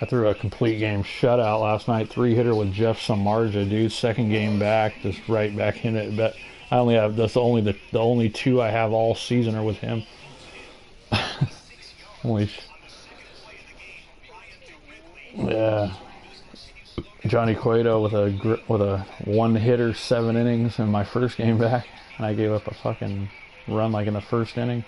threw a complete game shutout last night. 3-hitter with Jeff Samardzija, dude. Second game back, just right back in it. But I only have the only 2 I have all season are with him. Yeah. Johnny Cueto with a 1-hitter, 7 innings in my first game back, and I gave up a fucking run like in the first inning.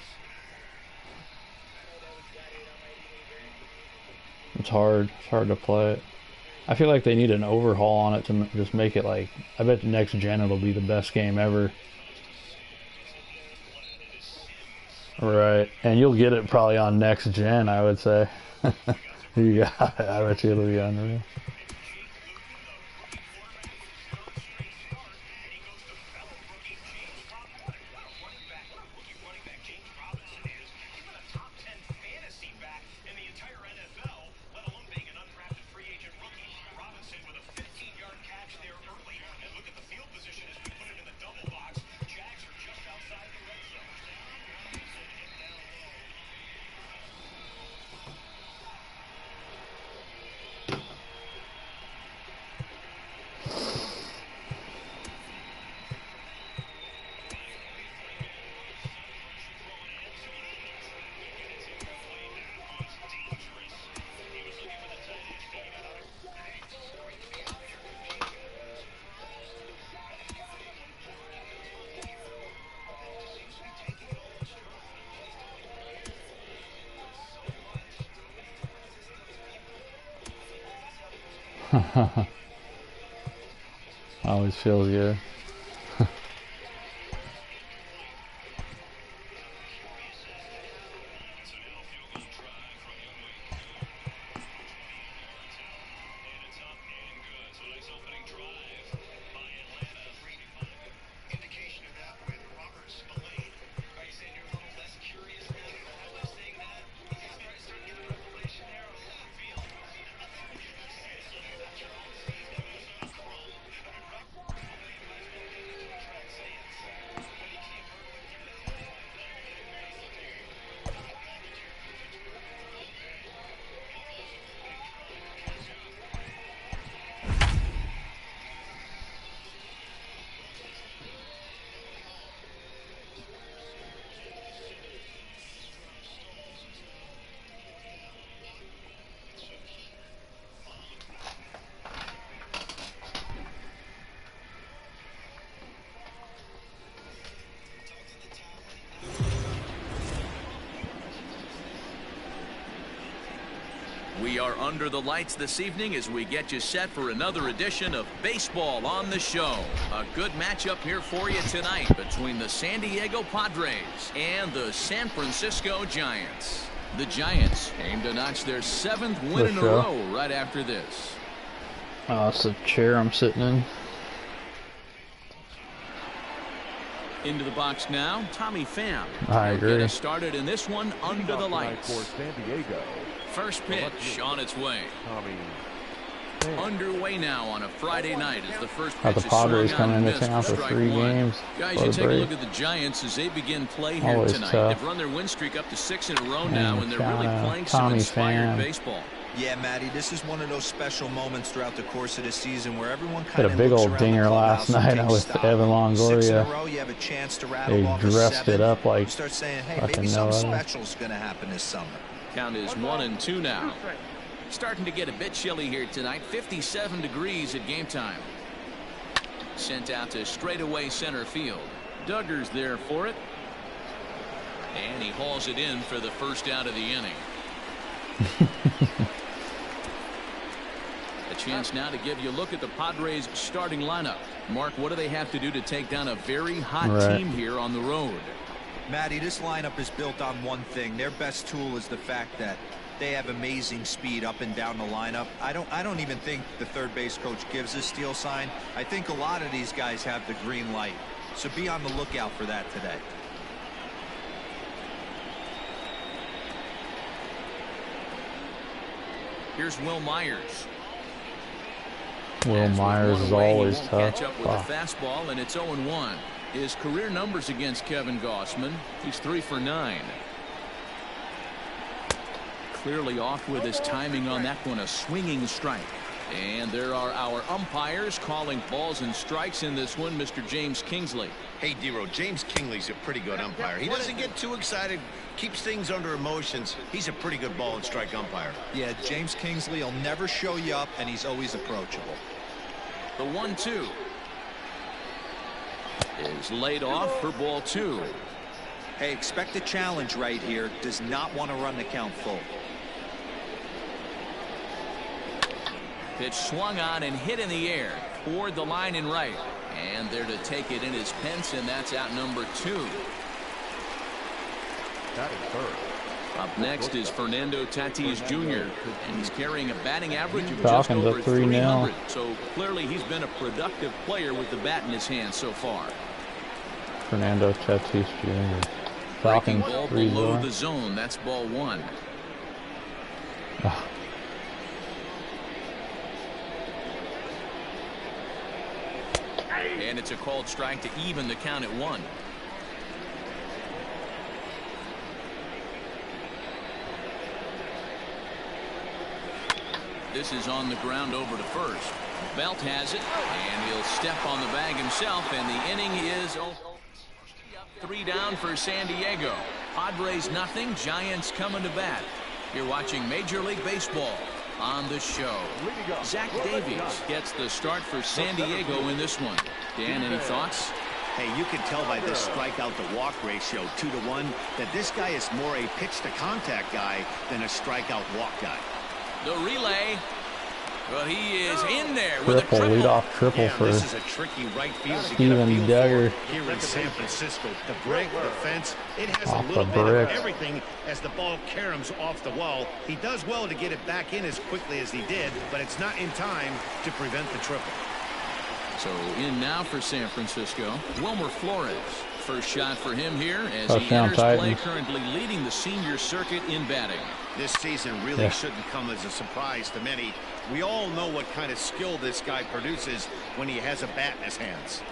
It's hard to play it. I feel like they need an overhaul on it to just make it like, I bet the next gen it'll be the best game ever. Right, and you'll get it probably on next gen, I would say. You got it. I bet you it'll be unreal. Always feels good. We are under the lights this evening as we get you set for another edition of Baseball on the Show. A good matchup here for you tonight between the San Diego Padres and the San Francisco Giants. The Giants aim to notch their 7th win in a row right after this. Oh, that's the chair I'm sitting in. Into the box now, Tommy Pham. I agree. Get us started in this one under the lights. For San Diego. First pitch on its way. Underway now on a Friday night as the first pitch the Padres coming into town for 3 games. Guys, you take a look at the Giants as they begin play here tonight. They've run their win streak up to 6 in a row now, and they're really playing some inspired baseball. Yeah, Matty, this is one of those special moments throughout the course of the season where everyone kind of hit a big old dinger last night with Evan Longoria. They dressed it up like start saying, hey, maybe something special's going to happen this summer. Count is 1-2 now. Starting to get a bit chilly here tonight. 57 degrees at game time. Sent out to straightaway center field. Duggar's there for it. And he hauls it in for the first out of the inning. A chance now to give you a look at the Padres starting lineup. Mark, what do they have to do to take down a very hot team here on the road? Matty, this lineup is built on one thing. Their best tool is the fact that they have amazing speed up and down the lineup. I don't even think the third base coach gives a steal sign. I think a lot of these guys have the green light. So be on the lookout for that today. Here's Will Myers. Will Myers is always tough. Catch up with a fastball, and it's 0-1. His career numbers against Kevin Gausman, he's 3 for 9. clearly off with his timing on that one, a swinging strike. And there are our umpires calling balls and strikes in this one, Mr. James Kingsley. Hey, Dero, James Kingsley's a pretty good umpire. He doesn't get too excited, keeps things under emotions. He's a pretty good ball and strike umpire. Yeah, James Kingsley will never show you up, and he's always approachable. The 1-2 is laid off for ball 2. Hey, expect a challenge right here. Does not want to run the count full. Pitch swung on and hit in the air toward the line and right. And there to take it in is Pence, and that's out number 2. That is third. Up next is Fernando Tatis Jr., and he's carrying a batting average of just Falcons over up 3-0. 300. So clearly he's been a productive player with the bat in his hand so far. Fernando Tatis Jr. Breaking Falcons ball below 3-0. the zone. That's ball 1. Ah. And it's a called strike to even the count at 1. This is on the ground over to first. Belt has it, and he'll step on the bag himself, and the inning is 3 down for San Diego. Padres nothing, Giants coming to bat. You're watching Major League Baseball on the show. Zach Davies gets the start for San Diego in this one. Dan, any thoughts? Hey, you can tell by this strikeout to walk ratio 2-to-1 that this guy is more a pitch to contact guy than a strikeout walk guy. The relay. Well, he is in there with a Triple, triple. leadoff triple for This is a tricky right field to get a Steven feel Duggar. for here in San Francisco. The break, the fence, it has Off a the little bit brick. of everything as the ball caroms off the wall. He does well to get it back in as quickly as he did, but it's not in time to prevent the triple. So in now for San Francisco, Wilmer Flores. First shot for him here as he Touchdown, enters play, Titans. currently leading the senior circuit in batting. This season really shouldn't come as a surprise to many. We all know what kind of skill this guy produces when he has a bat in his hands.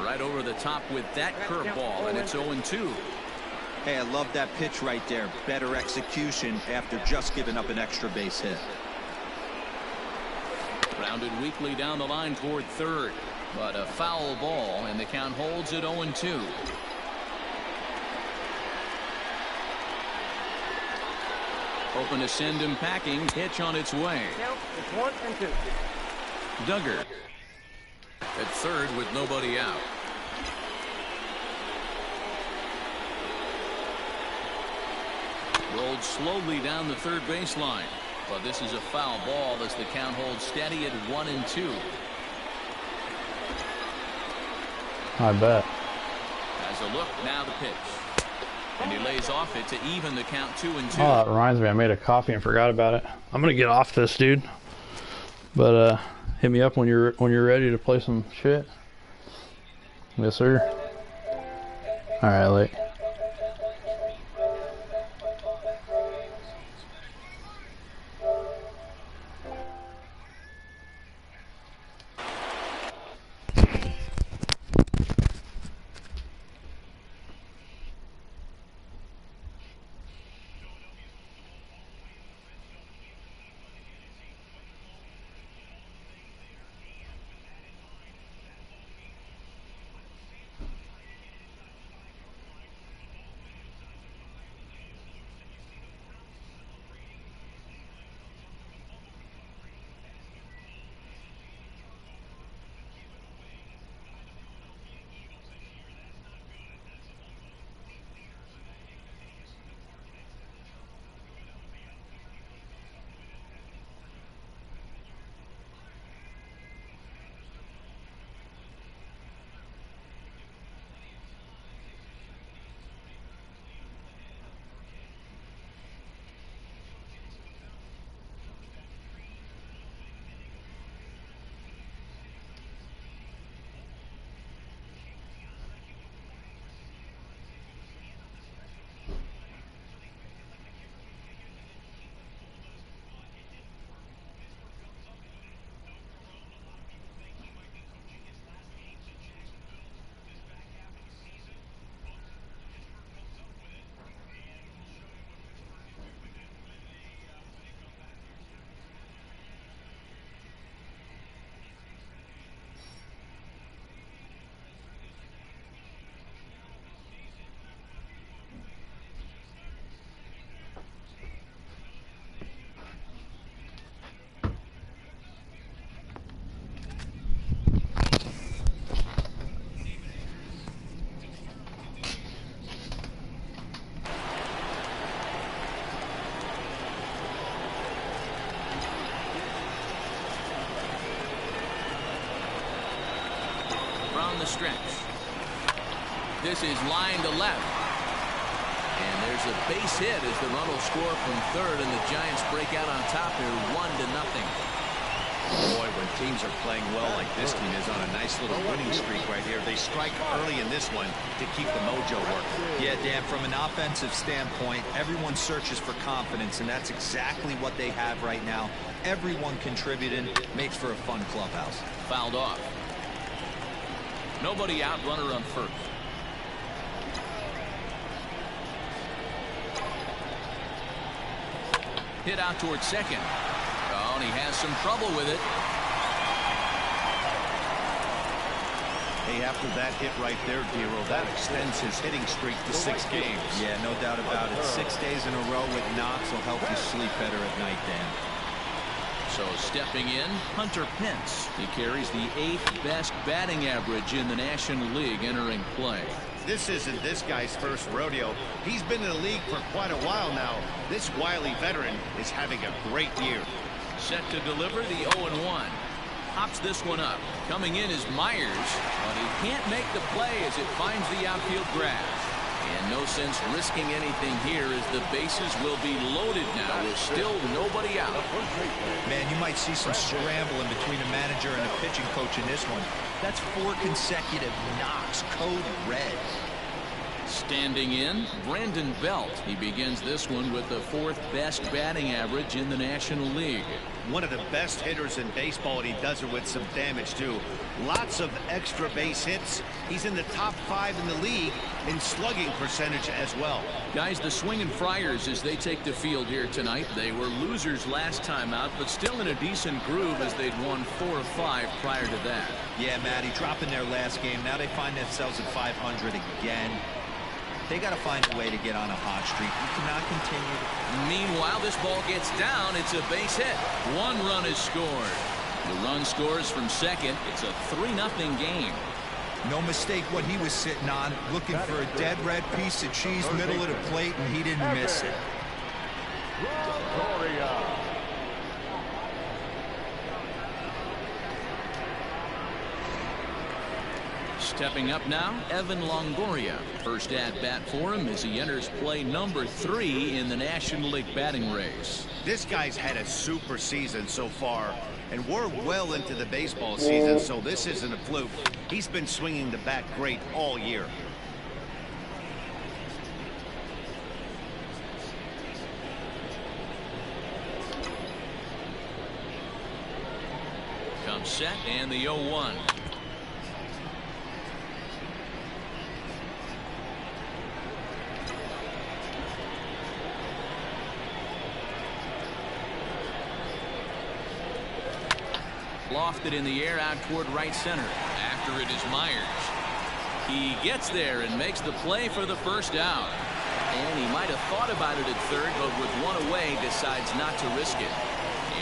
Right over the top with that curveball, and it's 0-2. Hey, I love that pitch right there. Better execution after just giving up an extra base hit. Rounded weakly down the line toward third, but a foul ball, and the count holds at 0-2. Hoping to send him packing. Pitch on its way. It's 1 and 2. Duggar at third with nobody out. Rolled slowly down the third baseline, but this is a foul ball as the count holds steady at 1-2. I bet. As a look, now the pitch. And he lays off it to even the count 2-2. Oh, that reminds me, I made a coffee and forgot about it. I'm gonna get off this, dude. But hit me up when you're ready to play some shit. Yes, sir. All right, late. the stretch. This is line to left. And there's a base hit as the run will score from third, and the Giants break out on top here 1-0. Boy, when teams are playing well like this team is on a nice little winning streak right here, they strike early in this one to keep the mojo working. Yeah, Dan, from an offensive standpoint, everyone searches for confidence, and that's exactly what they have right now. Everyone contributing makes for a fun clubhouse. Fouled off. Nobody out, runner on first. Hit out towards second. Oh, and he has some trouble with it. Hey, after that hit right there, Dero, that extends his hitting streak to 6 games. Yeah, no doubt about it. 6 days in a row with knocks will help you sleep better at night, Dan. So stepping in, Hunter Pence. He carries the 8th best batting average in the National League entering play. This isn't this guy's first rodeo. He's been in the league for quite a while now. This wily veteran is having a great year. Set to deliver the 0-1. Pops this one up. Coming in is Myers, but he can't make the play as it finds the outfield grass. And no sense risking anything here as the bases will be loaded now with still nobody out. Man, you might see some scrambling between a manager and a pitching coach in this one. That's 4 consecutive knocks, code red. Standing in, Brandon Belt. He begins this one with the 4th best batting average in the National League. One of the best hitters in baseball, and he does it with some damage too. Lots of extra base hits. He's in the top 5 in the league in slugging percentage as well. Guys, the Swinging Friars as they take the field here tonight. They were losers last time out, but still in a decent groove as they'd won 4 of 5 prior to that. Yeah, Matty, dropping their last game. Now they find themselves at 500 again. They got to find a way to get on a hot streak. You cannot continue. Meanwhile, this ball gets down. It's a base hit. 1 run is scored. The run scores from second. It's a 3-0 game. No mistake what he was sitting on, looking for a dead red piece of cheese middle of the plate, and he didn't miss it. Stepping up now, Evan Longoria. First at bat for him as he enters play number 3 in the National League batting race. This guy's had a super season so far, and we're well into the baseball season, so this isn't a fluke. He's been swinging the bat great all year. Comes set and the 0-1. Lofted in the air out toward right center. After it is Myers. He gets there and makes the play for the first out. And he might have thought about it at third, but with 1 away decides not to risk it.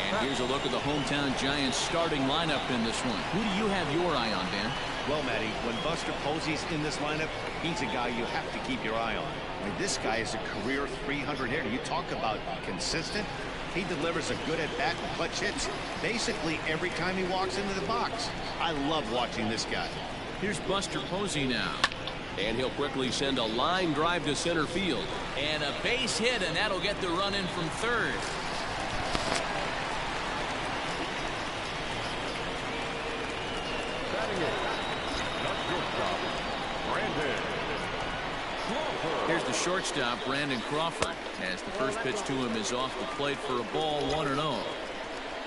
And here's a look at the hometown Giants starting lineup in this one. Who do you have your eye on, Dan? Well, Matty, when Buster Posey's in this lineup, he's a guy you have to keep your eye on. I mean, this guy is a career 300 hitter. You talk about consistent. He delivers a good at-bat and clutch hits basically every time he walks into the box. I love watching this guy. Here's Buster Posey now. And he'll quickly send a line drive to center field. And a base hit, and that'll get the run in from third. Here's the shortstop, Brandon Crawford, as the first pitch to him is off the plate for a ball, 1-0.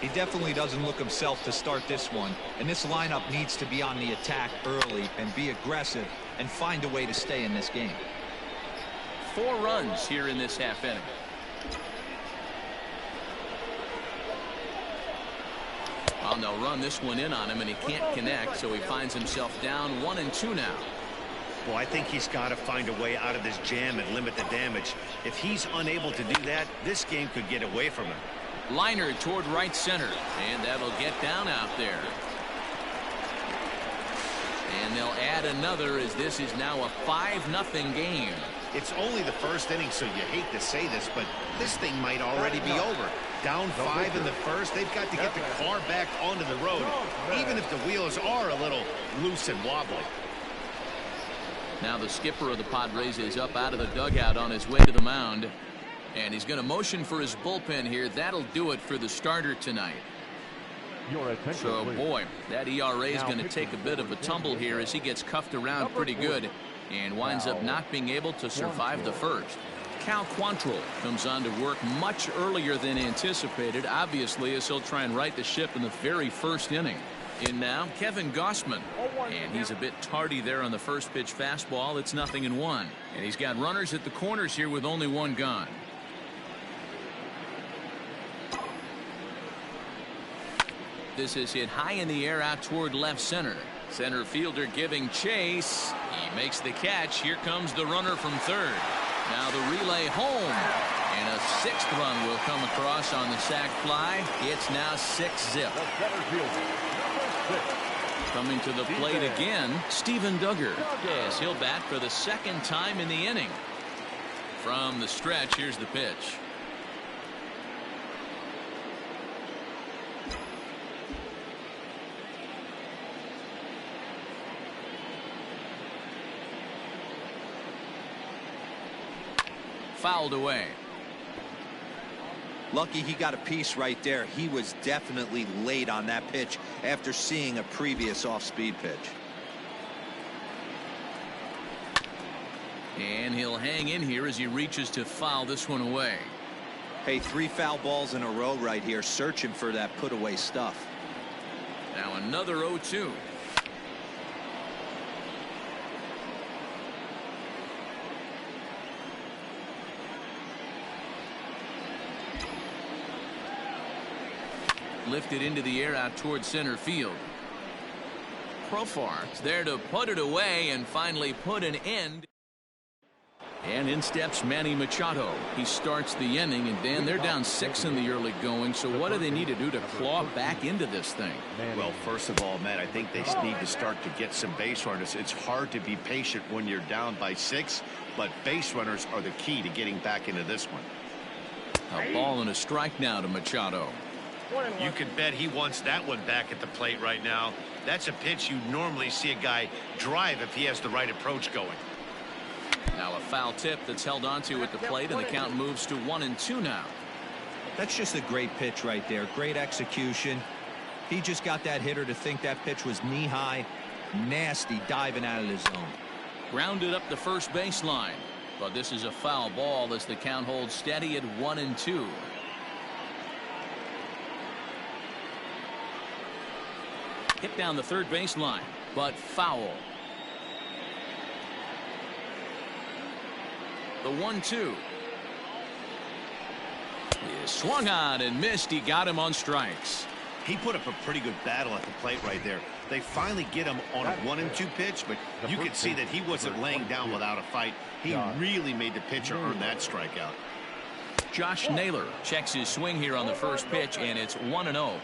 He definitely doesn't look himself to start this one, and this lineup needs to be on the attack early and be aggressive and find a way to stay in this game. 4 runs here in this half inning. Well, they'll run this one in on him, and he can't connect, so he finds himself down 1-2 now. Well, I think he's got to find a way out of this jam and limit the damage. If he's unable to do that, this game could get away from him. Liner toward right center, and that'll get down out there. And they'll add another as this is now a 5-0 game. It's only the first inning, so you hate to say this, but this thing might already be over. Down 5 in the first, they've got to get the car back onto the road, even if the wheels are a little loose and wobbly. Now the skipper of the Padres is up out of the dugout on his way to the mound. And he's going to motion for his bullpen here. That'll do it for the starter tonight. So, boy, that ERA is going to take a bit of a tumble here as he gets cuffed around pretty good and winds up not being able to survive the first. Cal Quantrill comes on to work much earlier than anticipated, obviously, as he'll try and right the ship in the very first inning. In now, Kevin Gossman, and he's a bit tardy there on the first pitch fastball. It's 0-1, and he's got runners at the corners here with only one gone. This is hit high in the air out toward left center. Center fielder giving chase. He makes the catch. Here comes the runner from third. Now the relay home. And a sixth run will come across on the sac fly. It's now 6-zip. Coming to the plate again, Steven Duggar, as he'll bat for the second time in the inning. From the stretch, here's the pitch. Fouled away. Lucky he got a piece right there. He was definitely late on that pitch after seeing a previous off-speed pitch. And he'll hang in here as he reaches to foul this one away. Hey, 3 foul balls in a row right here, searching for that put-away stuff. Now another 0-2. Lifted into the air out towards center field. Profar is there to put it away and finally put an end. And in steps Manny Machado. He starts the inning, and Dan, they're down 6 in the early going. So what do they need to do to claw back into this thing? Well, first of all, Matt, I think they need to start to get some base runners. It's hard to be patient when you're down by 6, but base runners are the key to getting back into this one. A ball and a strike now to Machado. You can bet he wants that one back at the plate right now. That's a pitch you normally see a guy drive if he has the right approach going. Now a foul tip that's held onto at the plate, and the count moves to 1-2 now. That's just a great pitch right there. Great execution. He just got that hitter to think that pitch was knee-high. Nasty diving out of the zone. Grounded up the first baseline. But this is a foul ball as the count holds steady at 1-2. Hit down the third baseline, but foul. The 1-2 is swung on and missed. He got him on strikes. He put up a pretty good battle at the plate right there. They finally get him on a 1-2 pitch, but you could see that he wasn't laying down without a fight. He really made the pitcher earn that strikeout. Josh Naylor checks his swing here on the first pitch, and it's 1-0.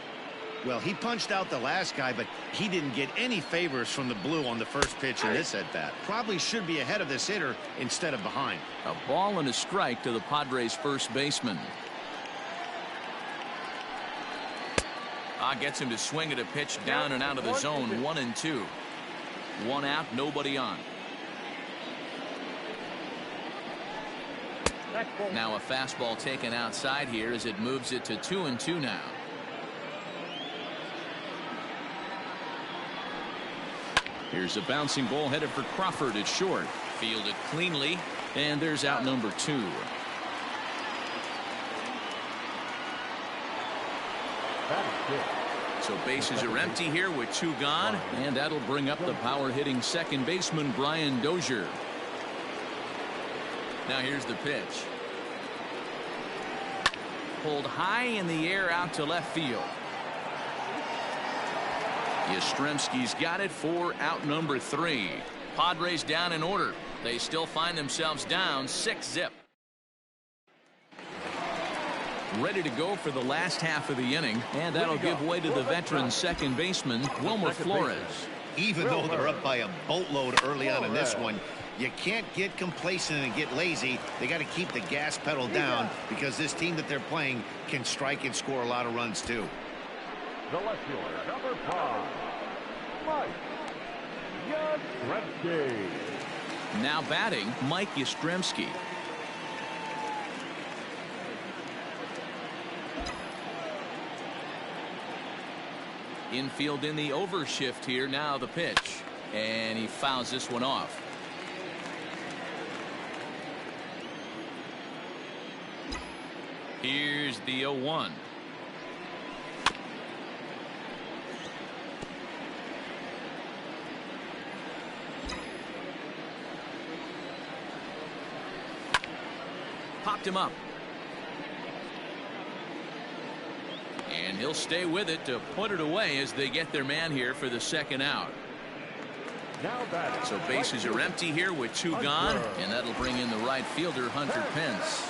Well, he punched out the last guy, but he didn't get any favors from the blue on the first pitch in this at-bat. Probably should be ahead of this hitter instead of behind. A ball and a strike to the Padres' first baseman. Gets him to swing at a pitch down and out of the zone. 1-2. 1 out, nobody on. Now a fastball taken outside here as it moves it to 2-2 now. Here's a bouncing ball headed for Crawford at short. Fielded cleanly, and there's out number 2. So bases are empty here with 2 gone, and that'll bring up the power-hitting second baseman Brian Dozier. Now here's the pitch. Pulled high in the air out to left field. Yastrzemski's got it for out number 3. Padres down in order. They still find themselves down 6-zip. Ready to go for the last half of the inning, and that'll give way to the veteran second baseman Wilmer Flores. Even though they're up by a boatload early on in this one, you can't get complacent and get lazy. They got to keep the gas pedal down because this team that they're playing can strike and score a lot of runs too. The left fielder, number 5, Mike Yastrzemski. Now batting, Mike Yastrzemski. Infield in the overshift here. Now the pitch. And he fouls this one off. Here's the 0-1. Popped him up. And he'll stay with it to put it away as they get their man here for the second out. So bases are empty here with 2 gone, and that'll bring in the right fielder, Hunter Pence.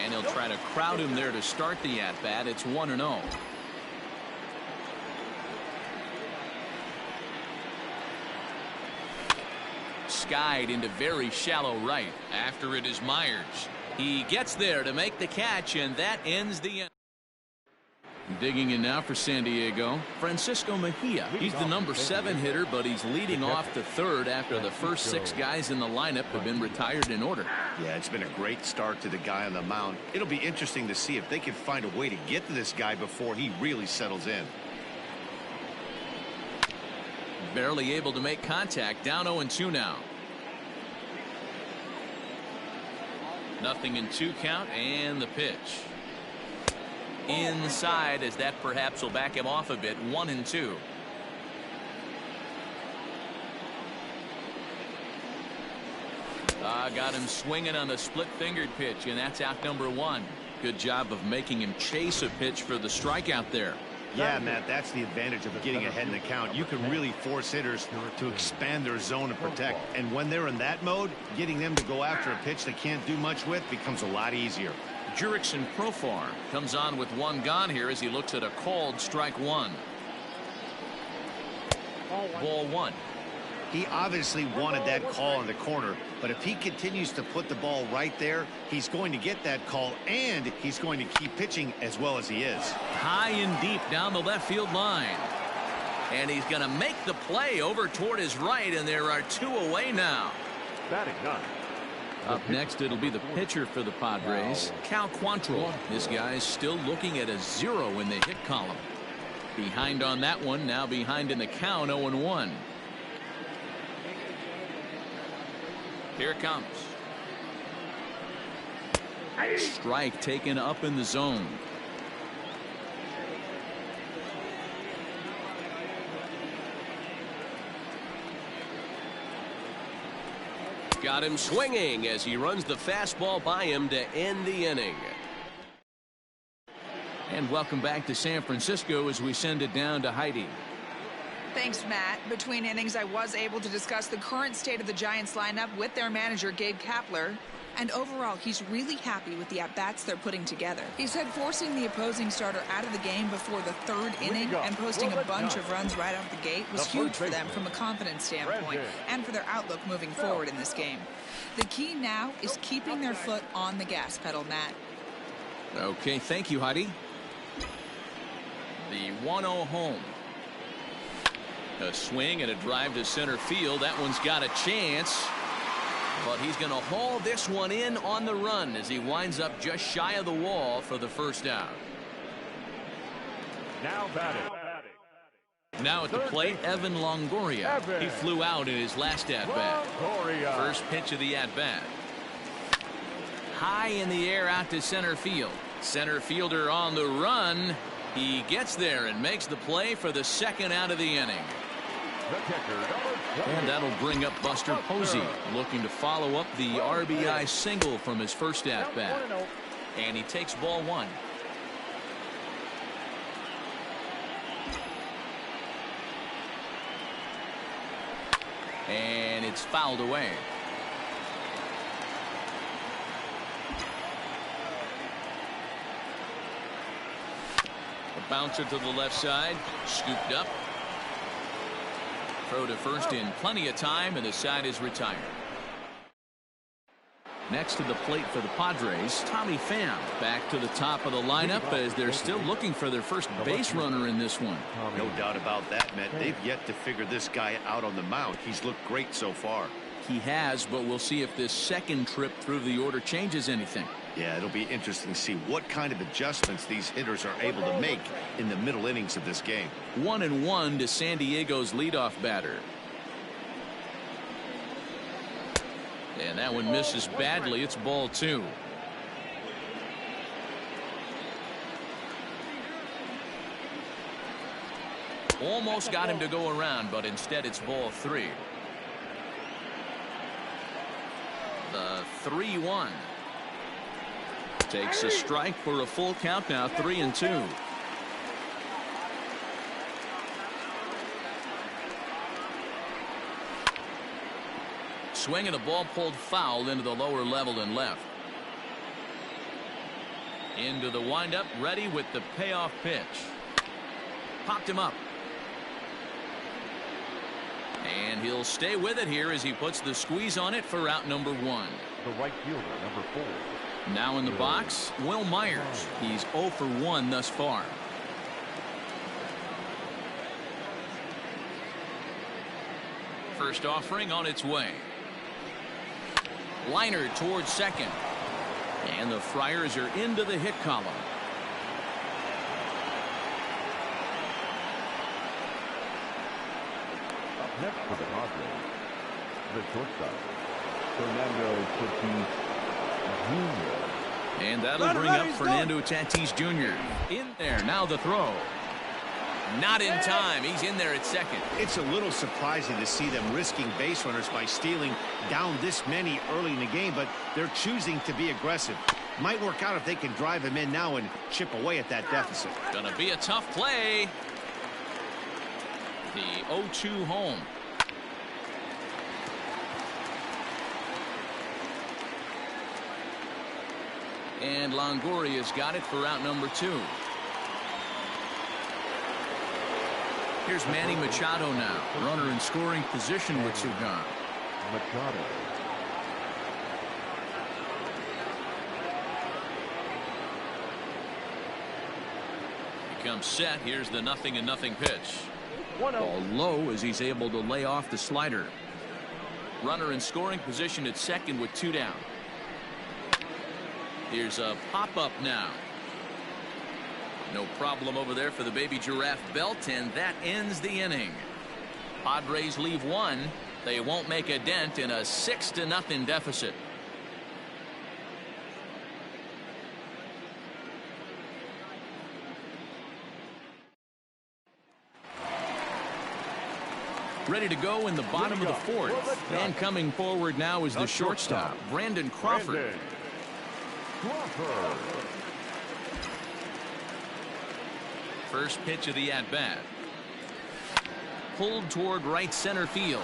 And he'll try to crowd him there to start the at-bat. It's 1-0. Skied into very shallow right. After it is Myers. He gets there to make the catch, and that ends the inning. Digging in now for San Diego, Francisco Mejia. He's the number 7 hitter, but he's leading off the third after the first 6 guys in the lineup have been retired in order. Yeah, it's been a great start to the guy on the mound. It'll be interesting to see if they can find a way to get to this guy before he really settles in. Barely able to make contact. Down 0-2 now. Nothing in 2 count, and the pitch. Inside, as that perhaps will back him off a bit. 1-2. Got him swinging on the split-fingered pitch, and that's out number 1. Good job of making him chase a pitch for the strikeout there. Yeah, Matt, that's the advantage of getting ahead in the count. You can really force hitters to expand their zone and protect. And when they're in that mode, getting them to go after a pitch they can't do much with becomes a lot easier. Jurickson Profar comes on with 1 gone here as he looks at a called strike 1. Ball 1. He obviously wanted that call in the corner, but if he continues to put the ball right there, he's going to get that call, and he's going to keep pitching as well as he is. High and deep down the left field line. And he's going to make the play over toward his right, and there are 2 away now. Batting 9. Up next, it'll be the pitcher for the Padres, Cal Quantrill. This guy's still looking at a 0 in the hit column. Behind on that one, now behind in the count, 0-1. Here it comes. Strike taken up in the zone. Got him swinging as he runs the fastball by him to end the inning. And welcome back to San Francisco as we send it down to Heidi. Thanks, Matt. Between innings, I was able to discuss the current state of the Giants lineup with their manager, Gabe Kapler. And overall, he's really happy with the at-bats they're putting together. He said forcing the opposing starter out of the game before the 3rd inning and posting a bunch of runs right out the gate was huge for them from a confidence standpoint and for their outlook moving forward in this game. The key now is keeping their foot on the gas pedal, Matt. Okay, thank you, Heidi. The 1-0 home. A swing and a drive to center field. That one's got a chance. But he's going to haul this one in on the run as he winds up just shy of the wall for the first out. Now batting. Now at the plate, Evan Longoria. He flew out in his last at-bat. First pitch of the at-bat. High in the air out to center field. Center fielder on the run. He gets there and makes the play for the second out of the inning. And that'll bring up Buster Posey, looking to follow up the RBI single from his first at-bat. And he takes ball 1. And it's fouled away. A bouncer to the left side, scooped up. Throw to first in plenty of time, and the side is retired. Next to the plate for the Padres, Tommy Pham back to the top of the lineup as they're still looking for their first base runner in this one. No doubt about that, Matt. They've yet to figure this guy out on the mound. He's looked great so far. He has, but we'll see if this second trip through the order changes anything. Yeah, it'll be interesting to see what kind of adjustments these hitters are able to make in the middle innings of this game. 1-1 to San Diego's leadoff batter. And that one misses badly. It's ball 2. Almost got him to go around, but instead it's ball 3. The 3-1. Takes a strike for a full count now, 3-2. Swing and a ball pulled foul into the lower level and left. Into the windup, ready with the payoff pitch. Popped him up. And he'll stay with it here as he puts the squeeze on it for out number 1. The right fielder, number 4. Now in the box, Will Myers. He's 0 for 1 thus far. First offering on its way. Liner towards second. And the Friars are into the hit column. Up next for the Padres, the shortstop, Fernando Tatis Jr. And that'll bring up Fernando Tatis Jr. In there. Now the throw. Not in time. He's in there at second. It's a little surprising to see them risking base runners by stealing down this many early in the game, but they're choosing to be aggressive. Might work out if they can drive him in now and chip away at that deficit. Gonna be a tough play. The 0-2 home. And Longoria's got it for out number 2. Here's Manny Machado now. Runner in scoring position with 2 gone. Machado. He comes set. Here's the 0-0 pitch. Ball low as he's able to lay off the slider. Runner in scoring position at second with 2 down. Here's a pop-up now. No problem over there for the baby giraffe belt, and that ends the inning. Padres leave 1. They won't make a dent in a 6-0 deficit. Ready to go in the bottom of the 4th. And coming forward now is the shortstop, Brandon Crawford. First pitch of the at-bat. Pulled toward right center field.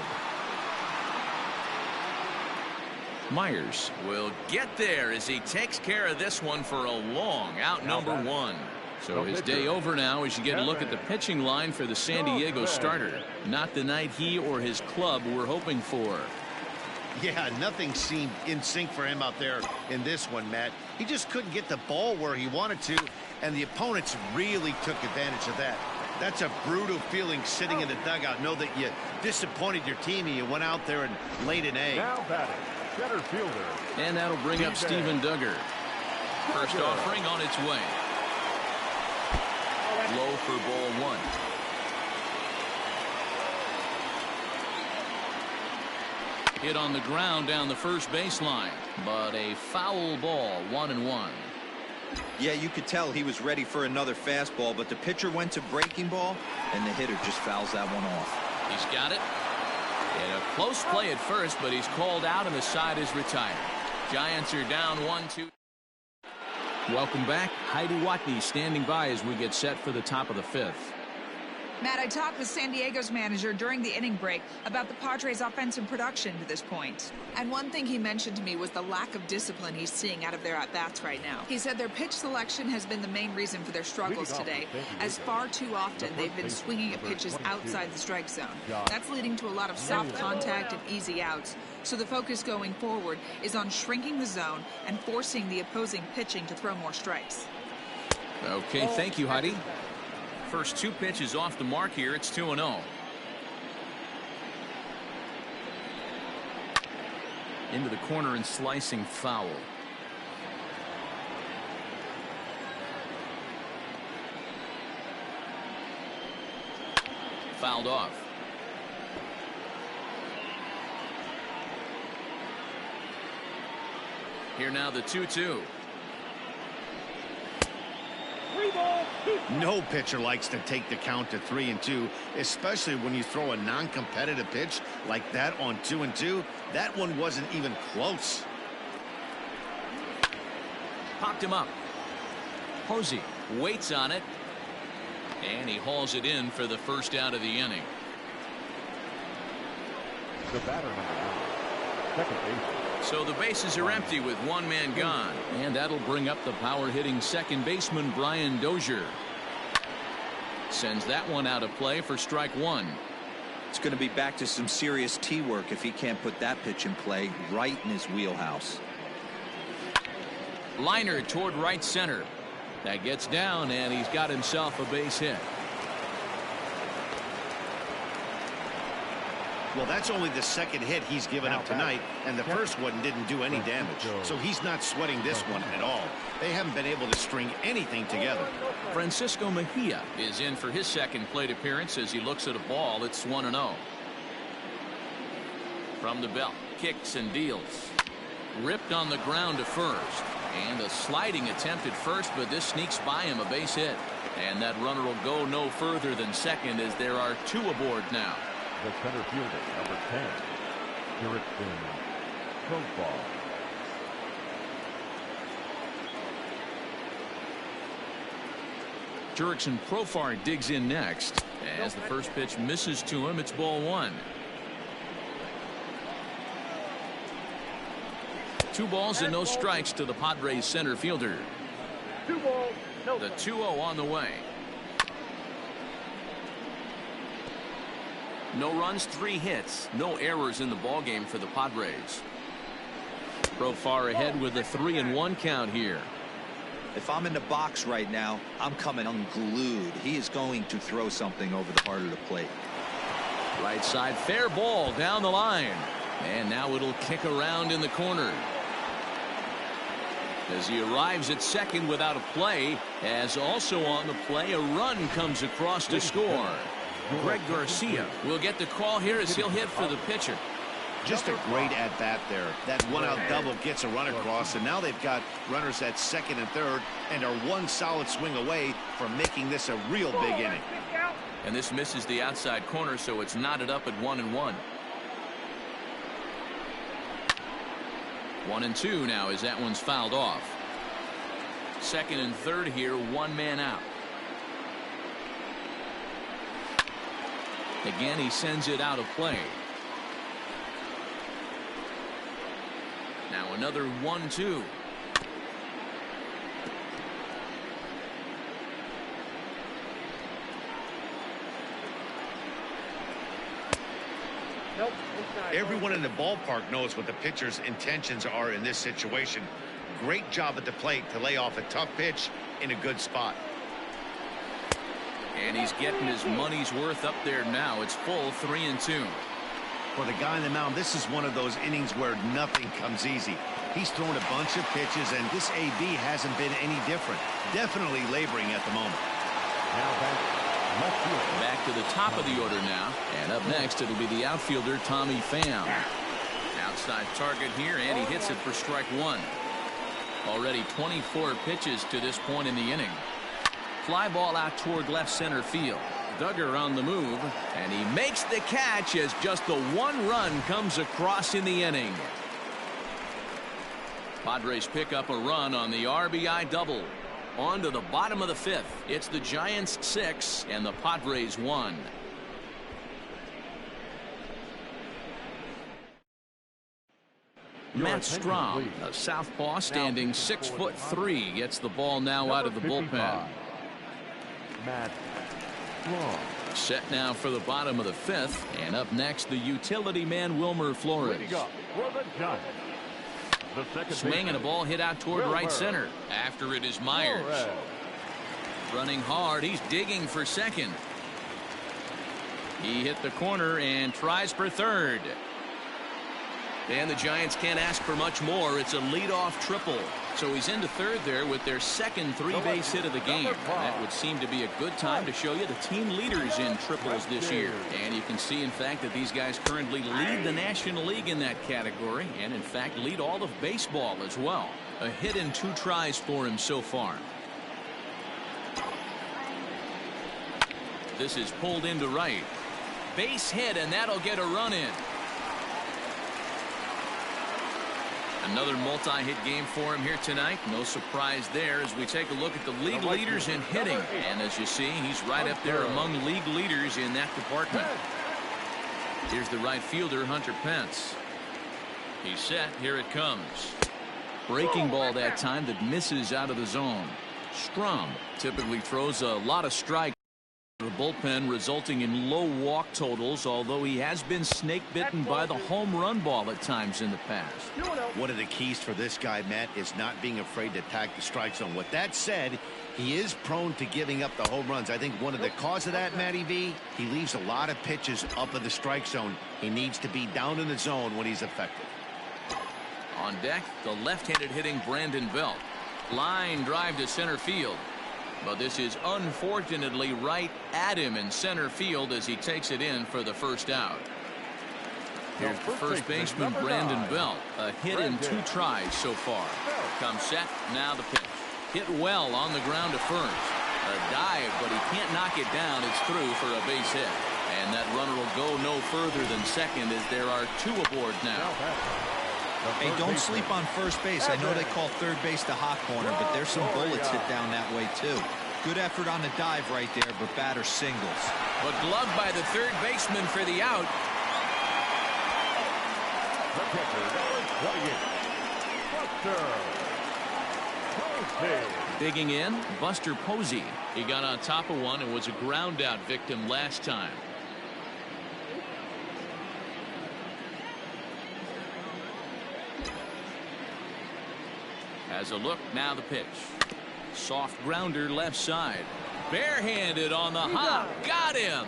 Myers will get there as he takes care of this one for a long out number 1. So his day over now as you get a look at the pitching line for the San Diego starter. Not the night he or his club were hoping for. Yeah, nothing seemed in sync for him out there in this one, Matt. He just couldn't get the ball where he wanted to, and the opponents really took advantage of that. That's a brutal feeling sitting in the dugout. Know that you disappointed your team and you went out there and laid an egg. Now batting, center fielder. And that'll bring up Steven Duggar. First offering on its way. Low for ball 1. Hit on the ground down the first baseline, but a foul ball, 1-1. Yeah, you could tell he was ready for another fastball, but the pitcher went to breaking ball, and the hitter just fouls that one off. He's got it. And a close play at first, but he's called out and the side is retired. Giants are down 1-2. Welcome back. Heidi Watney standing by as we get set for the top of the 5th. Matt, I talked with San Diego's manager during the inning break about the Padres' offensive production to this point. And one thing he mentioned to me was the lack of discipline he's seeing out of their at-bats right now. He said their pitch selection has been the main reason for their struggles today, as far too often they've been swinging at pitches outside the strike zone. That's leading to a lot of soft contact and easy outs. So the focus going forward is on shrinking the zone and forcing the opposing pitching to throw more strikes. Okay, thank you, Heidi. First 2 pitches off the mark here. It's 2-0. Into the corner and slicing foul. Fouled off. Here now the 2-2. No pitcher likes to take the count to 3-2, especially when you throw a non-competitive pitch like that on 2-2. That one wasn't even close. Popped him up. Posey waits on it, and he hauls it in for the first out of the inning. The batter, number 1, second base. So the bases are empty with 1 man gone, and that'll bring up the power-hitting second baseman Brian Dozier. Sends that one out of play for strike 1. It's going to be back to some serious tee work if he can't put that pitch in play right in his wheelhouse. Liner toward right center. That gets down, and he's got himself a base hit. Well, that's only the second hit he's given up tonight, and the first one didn't do any damage. So he's not sweating this one at all. They haven't been able to string anything together. Francisco Mejia is in for his second plate appearance as he looks at a ball. It's 1-0. From the belt, kicks and deals. Ripped on the ground to first. And a sliding attempt at first, but this sneaks by him, a base hit. And that runner will go no further than second as there are 2 aboard now. The center fielder, number 10, Jurickson Profar. Jurickson Profar digs in next. As the first pitch misses to him, it's ball 1. 2 balls and no strikes to the Padres center fielder. 2 balls, no. The 2-0 on the way. No runs, 3 hits, no errors in the ballgame for the Padres. Profar ahead with a 3-1 count here. If I'm in the box right now, I'm coming unglued. He is going to throw something over the heart of the plate. Right side, fair ball down the line. And now it'll kick around in the corner. As he arrives at second without a play, as also on the play, a run comes across to score. Greg Garcia will get the call here as he'll hit for the pitcher. Just a great at-bat there. That one-out double gets a run across, and now they've got runners at second and third and are 1 solid swing away from making this a real big inning. And this misses the outside corner, so it's knotted up at 1-1. 1-2 now as that one's fouled off. Second and third here, 1 man out. Again, he sends it out of play. Now another 1-2. Everyone in the ballpark knows what the pitcher's intentions are in this situation. Great job at the plate to lay off a tough pitch in a good spot. And he's getting his money's worth up there now. It's full 3-2. For the guy on the mound, this is one of those innings where nothing comes easy. He's thrown a bunch of pitches, and this AB hasn't been any different. Definitely laboring at the moment. Now back to the top of the order now. And up next, it'll be the outfielder, Tommy Pham. Outside target here, and he hits it for strike 1. Already 24 pitches to this point in the inning. Fly ball out toward left center field. Duggar on the move, and he makes the catch as just the 1 run comes across in the inning. Padres pick up a run on the RBI double. On to the bottom of the 5th. It's the Giants 6 and the Padres 1. Matt Strahm, a southpaw standing 6'3", gets the ball now out of the bullpen. Matt Strahm. Set now for the bottom of the 5th, and up next the utility man Wilmer Flores. Swing and a ball hit out toward right center. After it is Myers. Running hard, he's digging for second. He hit the corner and tries for third. And the Giants can't ask for much more. It's a leadoff triple. So he's into third there with their second 3-base hit of the game. That would seem to be a good time to show you the team leaders in triples this year. And you can see, in fact, that these guys currently lead the National League in that category, and in fact lead all of baseball as well. A hit and 2 tries for him so far. This is pulled into right. Base hit, and that'll get a run in. Another multi-hit game for him here tonight. No surprise there as we take a look at the league leaders in hitting. And as you see, he's right up there among league leaders in that department. Here's the right fielder, Hunter Pence. He's set. Here it comes. Breaking ball that time that misses out of the zone. Strahm typically throws a lot of strikes. The bullpen resulting in low walk totals, although he has been snake bitten by the home run ball at times in the past. One of the keys for this guy, Matt, is not being afraid to attack the strike zone. With that said, he is prone to giving up the home runs. I think one of the cause of that, Matty V, he leaves a lot of pitches up in the strike zone. He needs to be down in the zone when he's effective. On deck, the left-handed hitting Brandon Belt. Line drive to center field. But this is unfortunately right at him in center field as he takes it in for the first out. Here's the first baseman, Brandon Belt. A hit in 2 tries so far. Comes set, now the pitch. Hit well on the ground to first. A dive, but he can't knock it down. It's through for a base hit. And that runner will go no further than second as there are 2 aboard now. Hey, don't sleep on first base. I know they call third base the hot corner, but there's some bullets hit down that way, too. Good effort on the dive right there, but batter singles. But gloved by the third baseman for the out. Digging in, Buster Posey. He got on top of one and was a ground out victim last time. As a look, now the pitch. Soft grounder left side. Barehanded on the hop. Got him.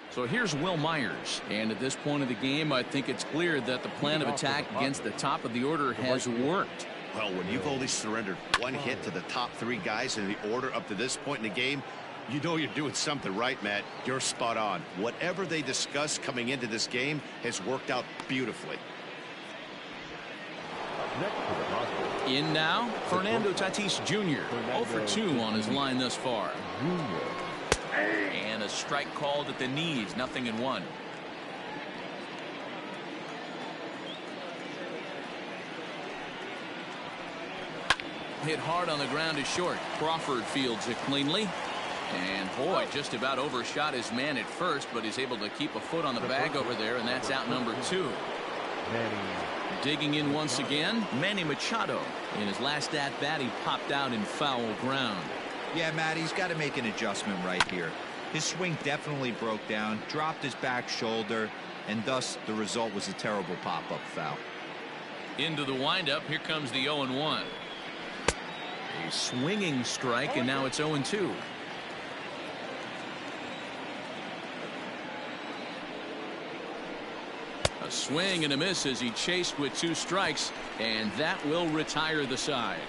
So here's Will Myers. And at this point of the game, I think it's clear that the plan of attack against the top of the order has worked. Well, when you've only surrendered 1 hit to the top 3 guys in the order up to this point in the game, you know you're doing something right, Matt. You're spot on. Whatever they discussed coming into this game has worked out beautifully. In now, Fernando Tatis Jr. 0 for 2 on his line thus far. And a strike called at the knees, 0-1. Hit hard on the ground is short. Crawford fields it cleanly. And boy, just about overshot his man at first, but he's able to keep a foot on the bag over there, and that's out number 2. Digging in once again, Manny Machado. In his last at-bat, he popped out in foul ground. Yeah, Matt, he's got to make an adjustment right here. His swing definitely broke down, dropped his back shoulder, and thus the result was a terrible pop-up foul. Into the windup, here comes the 0-1. A swinging strike, and now it's 0-2. A swing and a miss as he chased with 2 strikes, and that will retire the side.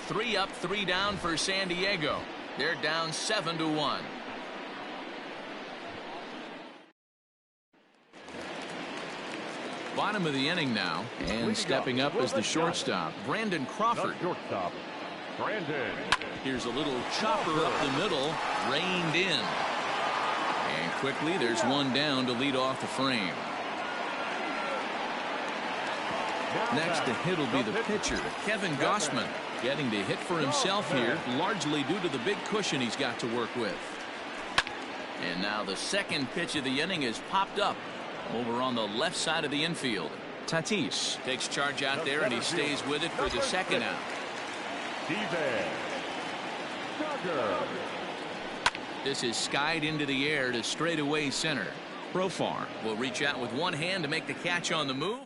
3 up, 3 down for San Diego. They're down 7-1. Bottom of the inning now, and stepping up is the shortstop, Brandon Crawford. Here's a little chopper up the middle, reined in. And quickly, there's 1 down to lead off the frame. Next to hit will be the pitcher, Kevin Gossman, getting to hit for himself here, largely due to the big cushion he's got to work with. And now the second pitch of the inning is popped up over on the left side of the infield. Tatis takes charge out there, and he stays with it for the second out. This is skied into the air to straightaway center. Profar will reach out with one hand to make the catch on the move.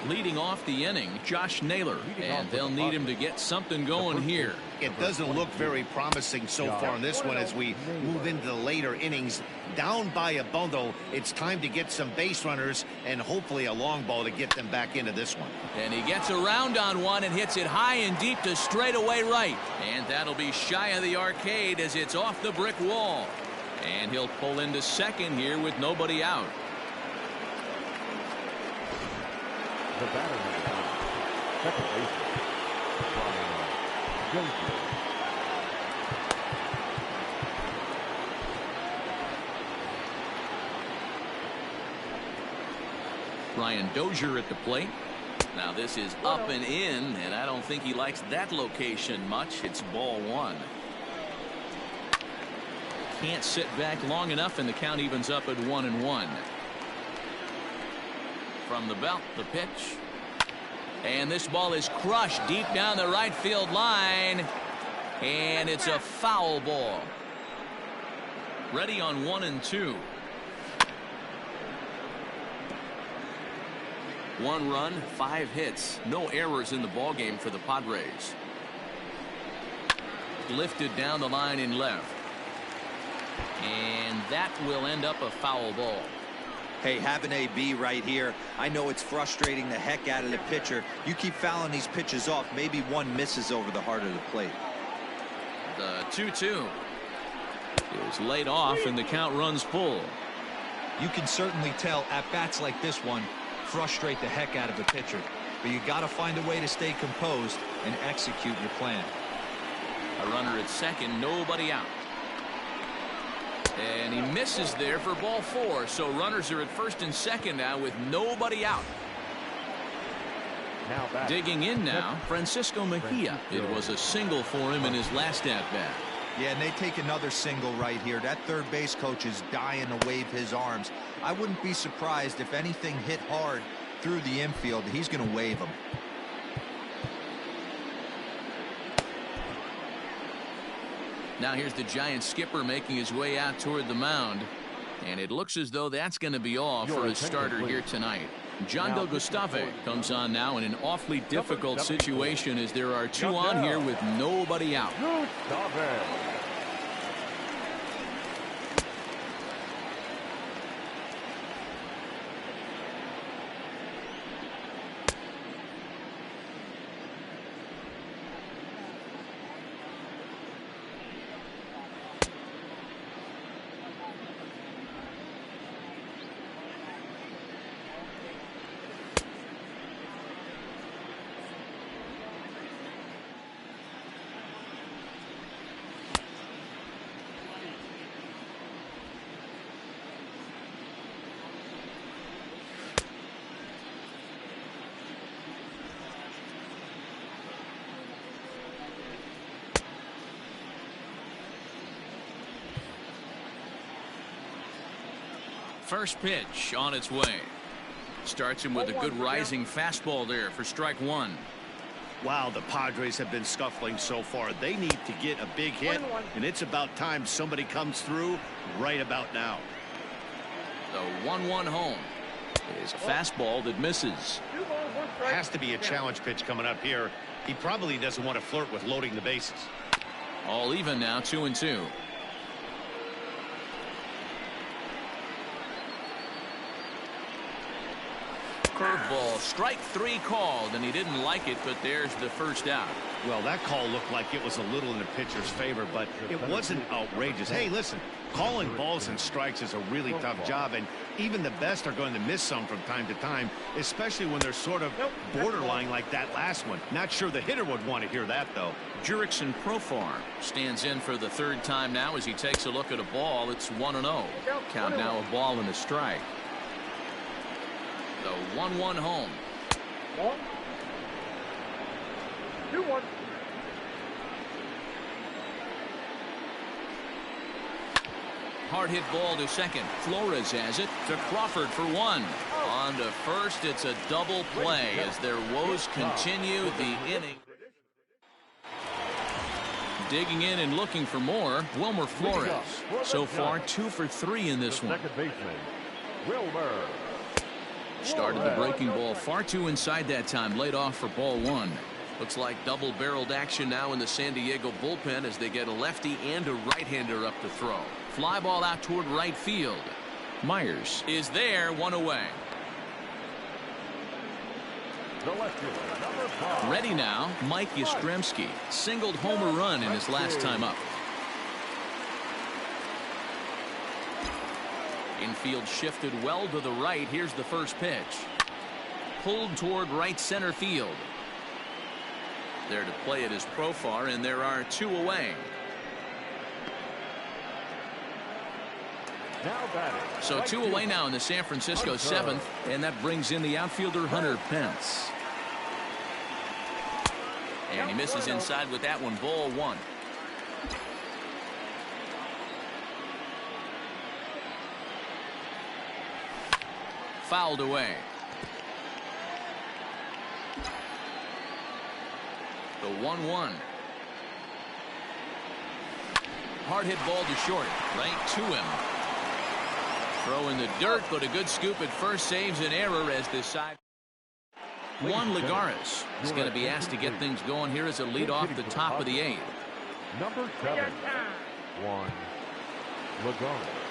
Leading off the inning, Josh Naylor, and they'll need him to get something going here. It doesn't look very promising so far in this one as we move into the later innings. Down by a bundle, it's time to get some base runners and hopefully a long ball to get them back into this one. And he gets around on one and hits it high and deep to straightaway right. And that'll be shy of the arcade as it's off the brick wall. And he'll pull into second here with nobody out. The batter number 9, second baseman, Brian Dozier at the plate. Now this is up and in, and I don't think he likes that location much. It's ball one. Can't sit back long enough, and the count evens up at 1-1. From the belt, the pitch. And this ball is crushed deep down the right field line. And it's a foul ball. Ready on 1-2. 1 run, 5 hits. No errors in the ballgame for the Padres. Lifted down the line in left. And that will end up a foul ball. Hey, have an AB right here. I know it's frustrating the heck out of the pitcher. You keep fouling these pitches off, maybe one misses over the heart of the plate. The 2-2 is laid off, and the count runs full. You can certainly tell at bats like this one frustrate the heck out of the pitcher, but you got to find a way to stay composed and execute your plan. A runner at second, nobody out. And he misses there for ball 4. So runners are at first and second now with nobody out. Digging in now, Francisco Mejia. It was a single for him in his last at-bat. Yeah, and they take another single right here. That third base coach is dying to wave his arms. I wouldn't be surprised if anything hit hard through the infield. He's going to wave them. Now here's the Giants skipper making his way out toward the mound. And it looks as though that's going to be all for his starter here tonight. John Del Gustave comes on now in an awfully difficult situation as there are 2 on here with nobody out. First pitch on its way. Starts him with a good rising fastball there for strike 1. Wow, the Padres have been scuffling so far. They need to get a big hit, and it's about time somebody comes through right about now. The 1-1 home is a fastball that misses. Has to be a challenge pitch coming up here. He probably doesn't want to flirt with loading the bases. All even now, 2-2. Curveball, strike 3 called, and he didn't like it, but there's the first out. Well, that call looked like it was a little in the pitcher's favor, but it wasn't outrageous. Hey, listen, calling balls and strikes is a really tough job, and even the best are going to miss some from time to time, especially when they're sort of borderline like that last one. Not sure the hitter would want to hear that, though. Jurickson Profar stands in for the 3rd time now as he takes a look at a ball. It's 1-0. Count now a ball and a strike. The 1-1 home. 2-1. Hard hit ball to second. Flores has it to Crawford for 1. On to first. It's a double play as their woes continue the inning. Digging in and looking for more, Wilmer Flores. So far 2 for 3 in this one. Second baseman, Wilmer. Started the breaking ball far too inside that time. Laid off for ball 1. Looks like double-barreled action now in the San Diego bullpen as they get a lefty and a right-hander up to throw. Fly ball out toward right field. Myers is there, 1 away. The left fielder, number 5. Ready now, Mike Yastrzemski. Singled homer run in his last time up. Infield shifted well to the right. Here's the first pitch. Pulled toward right center field. There to play it is Profar, and there are 2 away. Now batting. So 2 away now in the San Francisco 7th, and that brings in the outfielder Hunter Pence. And he misses inside with that one. Ball 1. Fouled away. The 1-1. Hard hit ball to short. Right to him. Throw in the dirt, but a good scoop at first saves an error as this side. Juan Lagares is going to be asked to get things going here as a lead off the top of the 8th. Number 7, Juan Lagares.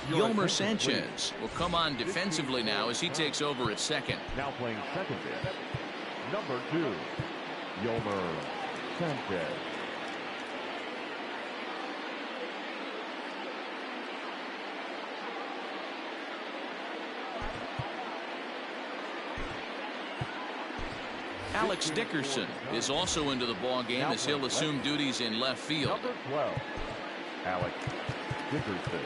Yolmer Sanchez will come on defensively now as he takes over at second. Now playing second base, number 2, Yolmer Sanchez. Alex Dickerson is also into the ball game as he'll assume duties in left field. Number 12, Alex Dickerson.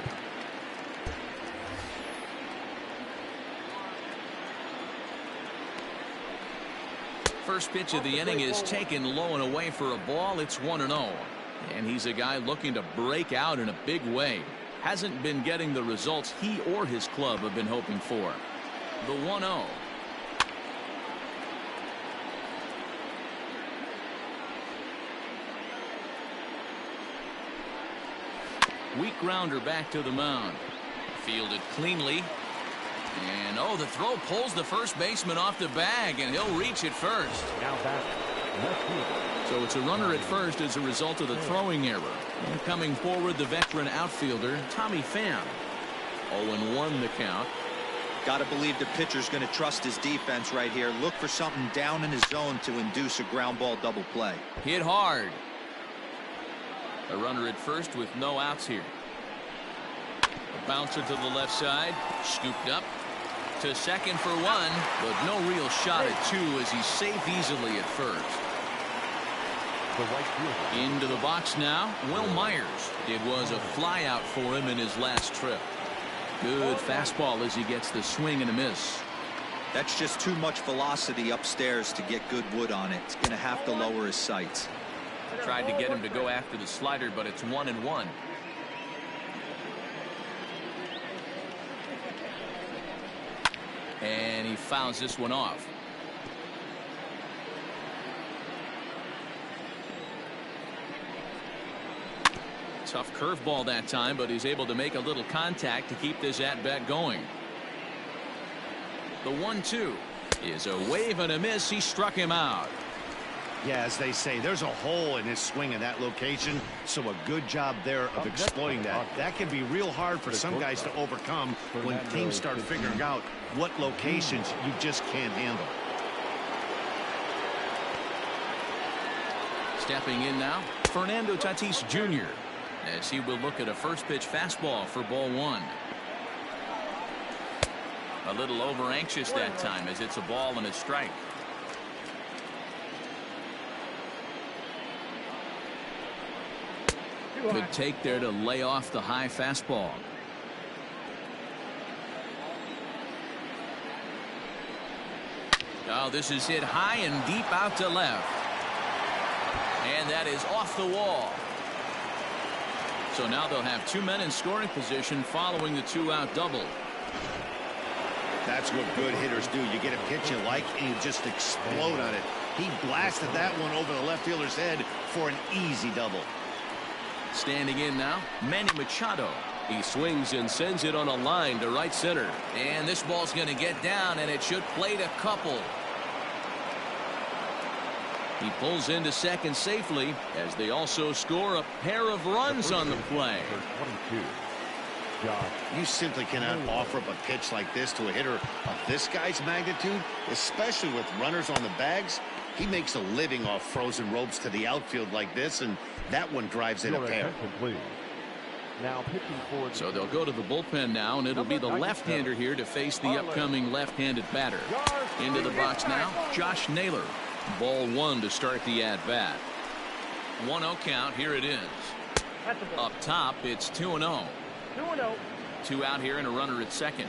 First pitch of the inning is taken low and away for a ball. It's 1-0. And he's a guy looking to break out in a big way. Hasn't been getting the results he or his club have been hoping for. The 1-0. Weak grounder back to the mound. Fielded cleanly. And oh, the throw pulls the first baseman off the bag, and he'll reach it first. Now back, left field. So it's a runner at first as a result of the throwing error. And coming forward, the veteran outfielder Tommy Pham. 0-1 the count. Got to believe the pitcher's going to trust his defense right here. Look for something down in his zone to induce a ground ball double play. Hit hard. A runner at first with no outs here. A bouncer to the left side, scooped up to second for 1, but no real shot at 2 as he's safe easily at first. The right fielder. Into the box now, Will Myers. It was a fly out for him in his last trip. Good fastball as he gets the swing and a miss. That's just too much velocity upstairs to get good wood on it. It's going to have to lower his sights. Tried to get him to go after the slider, but it's 1-1. And he fouls this one off. Tough curveball that time, but he's able to make a little contact to keep this at-bat going. The 1-2 is a wave and a miss. He struck him out. Yeah, as they say, there's a hole in his swing in that location, so a good job there of exploiting that. That can be real hard for some guys to overcome when teams start figuring out what locations you just can't handle. Stepping in now, Fernando Tatis Jr. as he will look at a first pitch fastball for ball one. A little over anxious that time as it's a ball and a strike. Good take there to lay off the high fastball. Oh, this is hit high and deep out to left. And that is off the wall. So now they'll have two men in scoring position following the two-out double. That's what good hitters do. You get a pitch you like and you just explode on it. He blasted that one over the left fielder's head for an easy double. Standing in now, Manny Machado. He swings and sends it on a line to right center. And this ball's going to get down, and it should plate a couple. He pulls into second safely as they also score a pair of runs on the play. You simply cannot offer up a pitch like this to a hitter of this guy's magnitude, especially with runners on the bags. He makes a living off frozen ropes to the outfield like this, and that one drives in a pair. Now pitching for So they'll go to the bullpen now, and it'll be the left-hander here to face the upcoming left-handed batter. Into the box now, Josh Naylor. Ball one to start the at-bat. 1-0 count. Here it is. Up top, it's 2-0. 2-0. Two out here and a runner at second.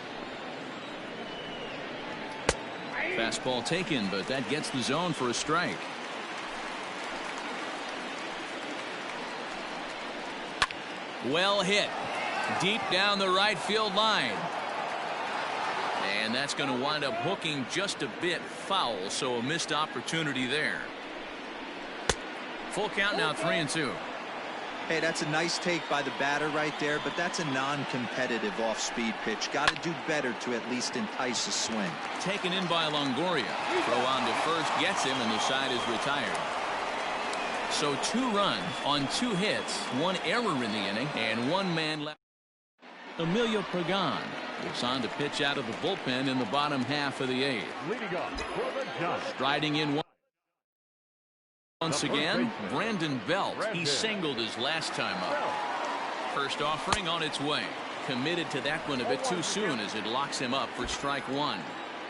Fastball taken, but that gets the zone for a strike. Well hit. Deep down the right field line. And that's going to wind up hooking just a bit foul, so a missed opportunity there. Full count now, 3-2. Hey, that's a nice take by the batter right there, but that's a non-competitive off-speed pitch. Got to do better to at least entice a swing. Taken in by Longoria. Throw on to first gets him, and the side is retired. So 2 runs on 2 hits, 1 error in the inning, and 1 man left. Emilio Pagan is on to pitch out of the bullpen in the bottom half of the 8th. Leading off for the Giants. Striding in once again, Brandon Belt. He singled his last time up. First offering on its way. Committed to that one a bit too soon as it locks him up for strike 1.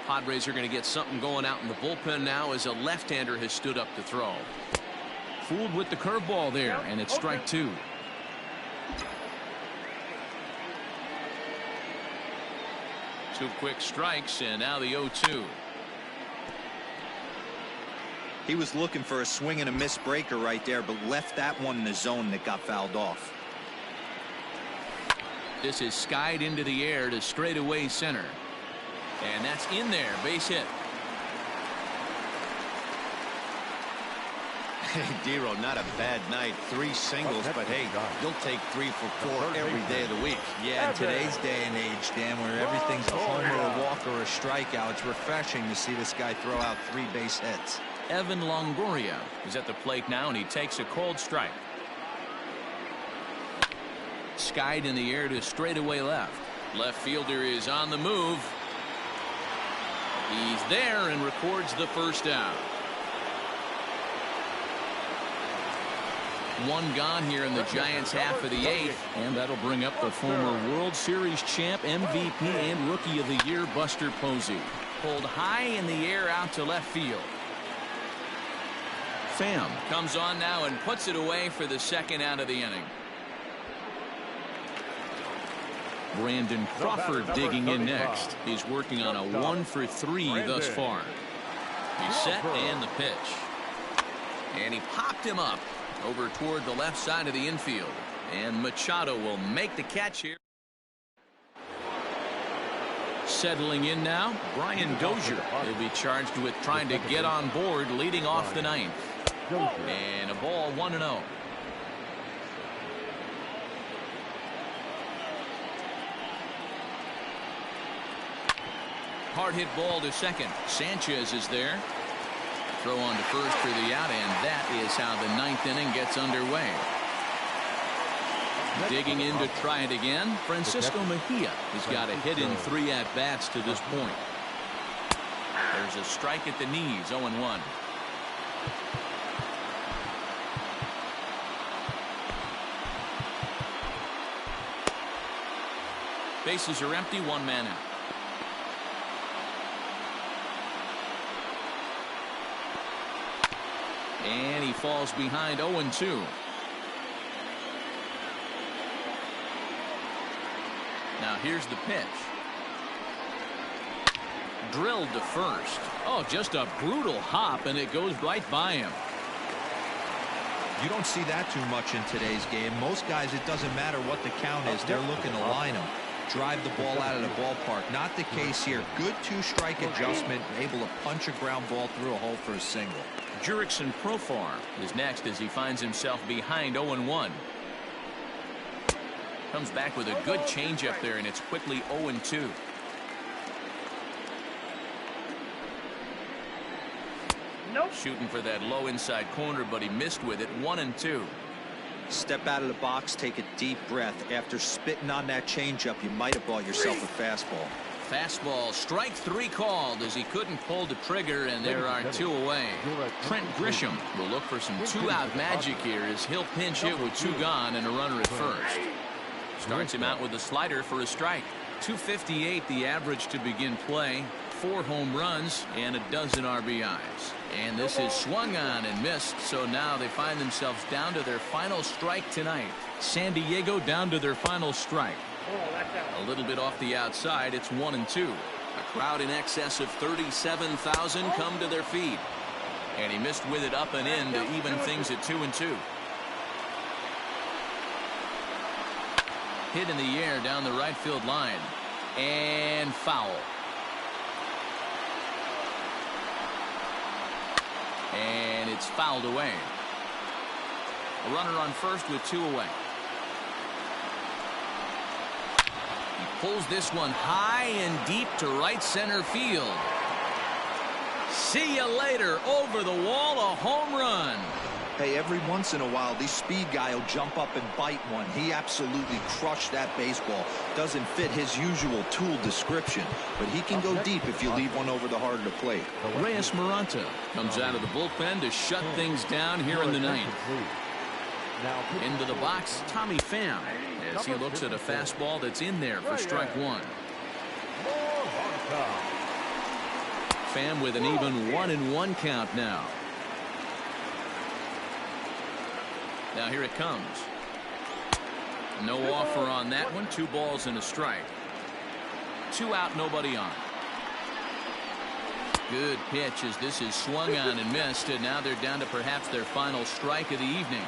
Padres are going to get something going out in the bullpen now as a left-hander has stood up to throw. Fooled with the curveball there, and it's strike 2. Two quick strikes, and now the 0-2. He was looking for a swing and a miss breaker right there, but left that one in the zone that got fouled off. This is skied into the air to straightaway center. And that's in there, base hit. Hey, Dero, not a bad night. 3 singles, but hey, you'll take 3 for 4 every day of the week. Yeah, in today's day and age, Dan, where everything's a homer, a walk, or a strikeout, it's refreshing to see this guy throw out 3 base hits. Evan Longoria is at the plate now, and he takes a cold strike. Skied in the air to straightaway left. Left fielder is on the move. He's there and records the first out. 1 gone here in the Giants' half of the 8th, and that'll bring up the former World Series champ, MVP, and Rookie of the Year, Buster Posey. Pulled high in the air out to left field. Pham comes on now and puts it away for the second out of the inning. Brandon Crawford digging in next. He's working on a 1 for 3 thus far. He's set and the pitch. And he popped him up over toward the left side of the infield. And Machado will make the catch here. Settling in now, Brian Dozier. He'll be charged with trying to get on board leading off the 9th. And a ball 1-0. Hard hit ball to second. Sanchez is there. Throw on to first for the out, and that is how the 9th inning gets underway. Digging in to try it again, Francisco Mejia has got a hit in 3 at-bats to this point. There's a strike at the knees, 0-1. Bases are empty, one man out. And he falls behind 0-2. Now here's the pitch. Drilled to first. Oh, just a brutal hop, and it goes right by him. You don't see that too much in today's game. Most guys, it doesn't matter what the count is. They're looking to line them, drive the ball out of the ballpark. Not the case here. Good two-strike adjustment, able to punch a ground ball through a hole for a single. Jurickson Profar is next as he finds himself behind 0-1. Comes back with a good changeup there, and it's quickly 0-2. Shooting for that low inside corner, but he missed with it. 1-2. Step out of the box, take a deep breath. After spitting on that changeup, you might have bought yourself a fastball. Fastball, strike 3 called as he couldn't pull the trigger, and there are 2 away. Trent Grisham will look for some 2-out magic here as he'll pinch hit with 2 gone and a runner at first. Starts him out with a slider for a strike. 258 the average to begin play. 4 home runs and a dozen RBIs. And this is swung on and missed, so now they find themselves down to their final strike tonight. San Diego down to their final strike. A little bit off the outside, it's 1-2. A crowd in excess of 37,000 come to their feet. And he missed with it up and in to even things at 2-2. Hit in the air down the right field line. And foul. And it's fouled away. A runner on first with 2 away. He pulls this one high and deep to right center field. See you later. Over the wall, a home run. Hey, every once in a while, these speed guy will jump up and bite one. He absolutely crushed that baseball. Doesn't fit his usual tool description, but he can go deep if you leave one over the heart of the plate. Reyes Maranta comes out of the bullpen to shut things down here in the ninth. Into the box, Tommy Pham, as he looks at a fastball that's in there for strike 1. Pham with an even 1-1 count now. Now here it comes. No offer on that one. 2 balls and a strike. 2 out, nobody on. Good pitch as this is swung on and missed, and now they're down to perhaps their final strike of the evening.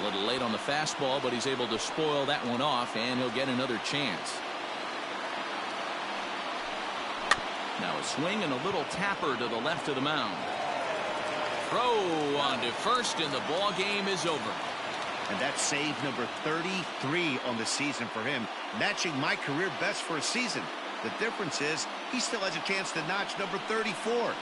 A little late on the fastball, but he's able to spoil that one off, and he'll get another chance. Now a swing and a little tapper to the left of the mound. Throw on to first, and the ball game is over. And that's save number 33 on the season for him, matching my career best for a season. The difference is he still has a chance to notch number 34.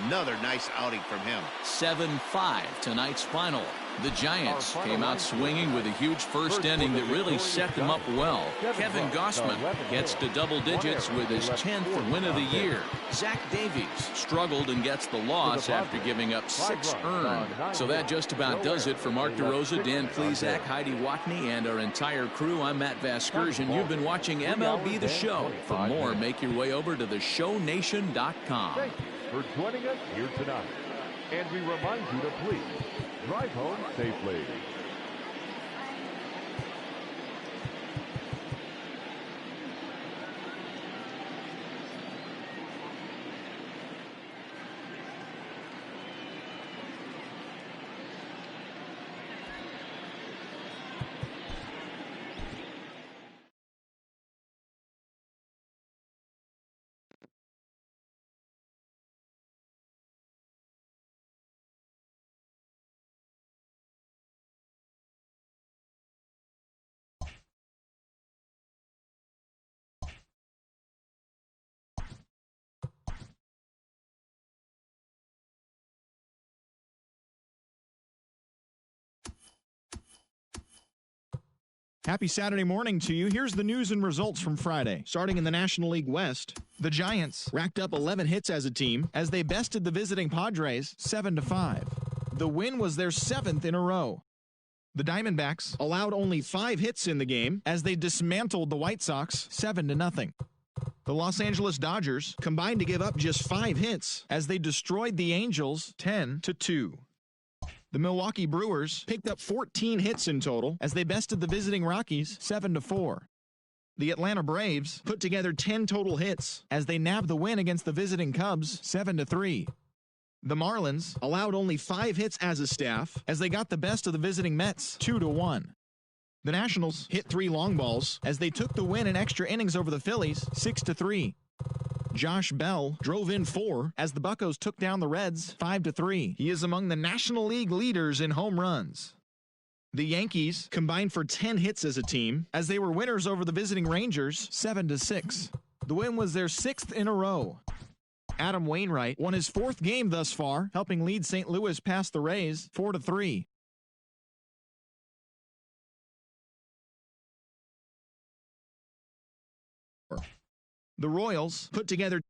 Another nice outing from him. 7-5 tonight's final. The Giants came out swinging with a huge first inning that really set them up well. Kevin Gossman gets to double digits with his 10th win of the year. Zach Davies struggled and gets the loss after giving up 6 earned. So that just about does it for Mark DeRosa, Dan Plesac, Heidi Watney, and our entire crew. I'm Matt Vasgersian. You've been watching MLB The Show. For more, make your way over to theshownation.com. Thank you for joining us here tonight. And we remind you to please drive home safely. Happy Saturday morning to you. Here's the news and results from Friday. Starting in the National League West, the Giants racked up 11 hits as a team as they bested the visiting Padres 7-5. The win was their 7th in a row. The Diamondbacks allowed only 5 hits in the game as they dismantled the White Sox 7-0. The Los Angeles Dodgers combined to give up just 5 hits as they destroyed the Angels 10-2. The Milwaukee Brewers picked up 14 hits in total as they bested the visiting Rockies 7-4. The Atlanta Braves put together 10 total hits as they nabbed the win against the visiting Cubs 7-3. The Marlins allowed only 5 hits as a staff as they got the best of the visiting Mets 2-1. The Nationals hit 3 long balls as they took the win in extra innings over the Phillies 6-3. Josh Bell drove in 4 as the Buccos took down the Reds 5-3. He is among the National League leaders in home runs. The Yankees combined for 10 hits as a team as they were winners over the visiting Rangers 7-6. The win was their 6th in a row. Adam Wainwright won his 4th game thus far, helping lead St. Louis past the Rays 4-3. The Royals put together